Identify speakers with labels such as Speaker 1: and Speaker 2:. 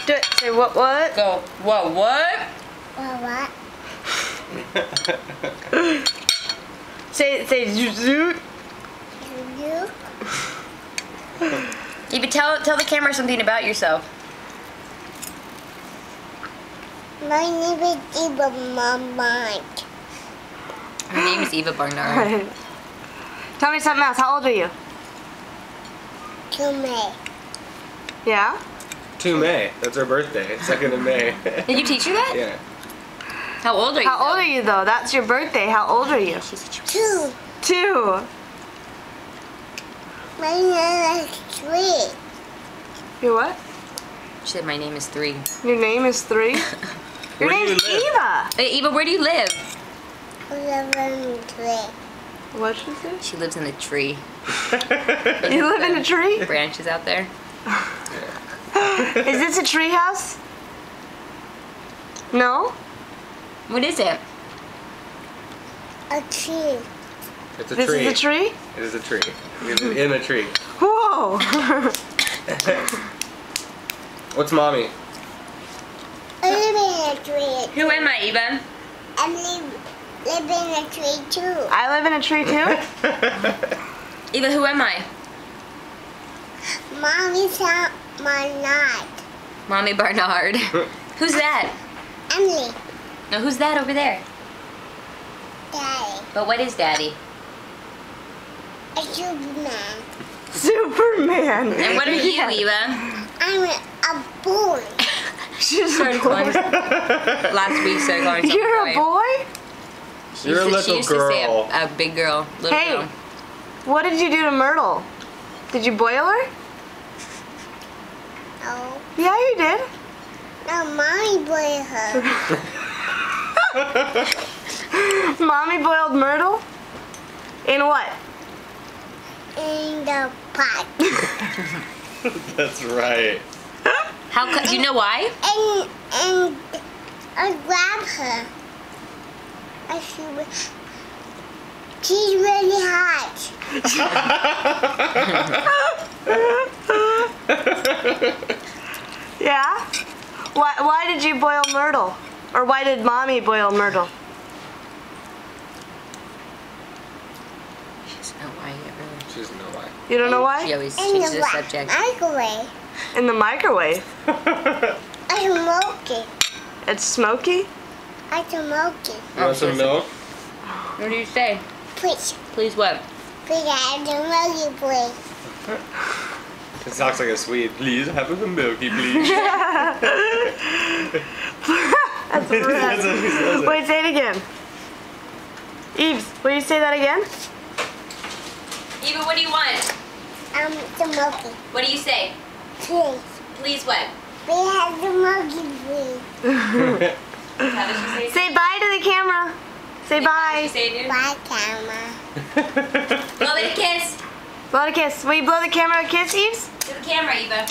Speaker 1: Do it. Say what?
Speaker 2: Go. What?
Speaker 3: What?
Speaker 1: Say zoot.
Speaker 3: You?
Speaker 2: Eva, tell the camera something about yourself.
Speaker 3: My name is Eva Mama.
Speaker 2: Her name is Eva Barnard.
Speaker 1: Tell me something else. How old are you?
Speaker 3: To me.
Speaker 1: Yeah?
Speaker 4: 2 May. That's her birthday. 2nd of May.
Speaker 2: Did you teach her that?
Speaker 4: Yeah.
Speaker 2: How old are you?
Speaker 1: How old are you though? That's your birthday. How old are you?
Speaker 3: 2.
Speaker 1: 2.
Speaker 3: My name is 3.
Speaker 1: You're what?
Speaker 2: She said my name is 3.
Speaker 1: Your name is 3? Your
Speaker 4: Where do you
Speaker 1: name's
Speaker 4: live?
Speaker 1: Eva.
Speaker 2: Hey, Eva, where do you live?
Speaker 3: 11, 3.
Speaker 1: What'd she say?
Speaker 2: She lives in the tree.
Speaker 1: You live in a tree?
Speaker 2: Branches out there.
Speaker 1: Is this a tree house? No?
Speaker 2: What is it?
Speaker 3: A tree.
Speaker 4: It's a
Speaker 1: This
Speaker 4: tree.
Speaker 1: is a tree?
Speaker 4: It is a tree. We live in a tree.
Speaker 1: Whoa!
Speaker 4: What's mommy?
Speaker 3: I live in a tree.
Speaker 2: Who am I, Eva?
Speaker 3: I live in a tree too.
Speaker 1: I live in a tree too?
Speaker 2: Eva, who am I?
Speaker 3: Mommy's out my night.
Speaker 2: Mommy Barnard. Who's that?
Speaker 3: Emily.
Speaker 2: No, who's that over there?
Speaker 3: Daddy.
Speaker 2: But what is Daddy?
Speaker 3: A Superman.
Speaker 1: Superman!
Speaker 2: And what are you,
Speaker 1: Yeah.
Speaker 2: Eva?
Speaker 3: I'm a boy.
Speaker 1: She's a
Speaker 2: Started calling
Speaker 1: boy.
Speaker 2: last week, started calling herself
Speaker 1: You're a boy?
Speaker 2: She
Speaker 4: You're a
Speaker 2: used to-
Speaker 4: little
Speaker 2: she used to say
Speaker 4: girl.
Speaker 2: a big girl. Little
Speaker 1: Hey.
Speaker 2: girl.
Speaker 1: What did you do to Myrtle? Did you boil her?
Speaker 3: No.
Speaker 1: Yeah, you did.
Speaker 3: No, mommy boy her.
Speaker 1: Mommy boiled Myrtle? In what?
Speaker 3: In the pot.
Speaker 4: That's right.
Speaker 2: How? Do you know why?
Speaker 3: And I grab her. She's really hot.
Speaker 1: Yeah? Why did you boil Myrtle? Or why did Mommy boil Myrtle?
Speaker 2: She doesn't know why yet, really.
Speaker 4: She doesn't know why.
Speaker 1: You don't know
Speaker 2: She
Speaker 1: why?
Speaker 2: always
Speaker 3: In
Speaker 2: changes
Speaker 3: the
Speaker 2: the subject.
Speaker 3: microwave.
Speaker 1: In the microwave.
Speaker 3: I smoke it.
Speaker 1: It's smoky?
Speaker 3: I smoke it.
Speaker 4: You want some milk?
Speaker 2: What do you say?
Speaker 3: Please.
Speaker 2: Please what?
Speaker 3: Please, I smoke it, please.
Speaker 4: It talks like a Swede. Please have some milky, please.
Speaker 1: That's rude.
Speaker 4: That's what he says.
Speaker 1: Wait, say it again. Eves, will you say that again?
Speaker 2: Eva, what do you want?
Speaker 3: Smoke it.
Speaker 2: What do you say?
Speaker 3: Please.
Speaker 2: Please what?
Speaker 3: Please have smoke it, please.
Speaker 2: How does she say?
Speaker 1: Say bye to the camera. Say
Speaker 2: How
Speaker 1: bye.
Speaker 2: does she say, dude?
Speaker 3: Bye, camera.
Speaker 2: Blow it a kiss.
Speaker 1: Blow it a kiss. Will you blow the camera a kiss, Eves?
Speaker 2: To the camera, Eva.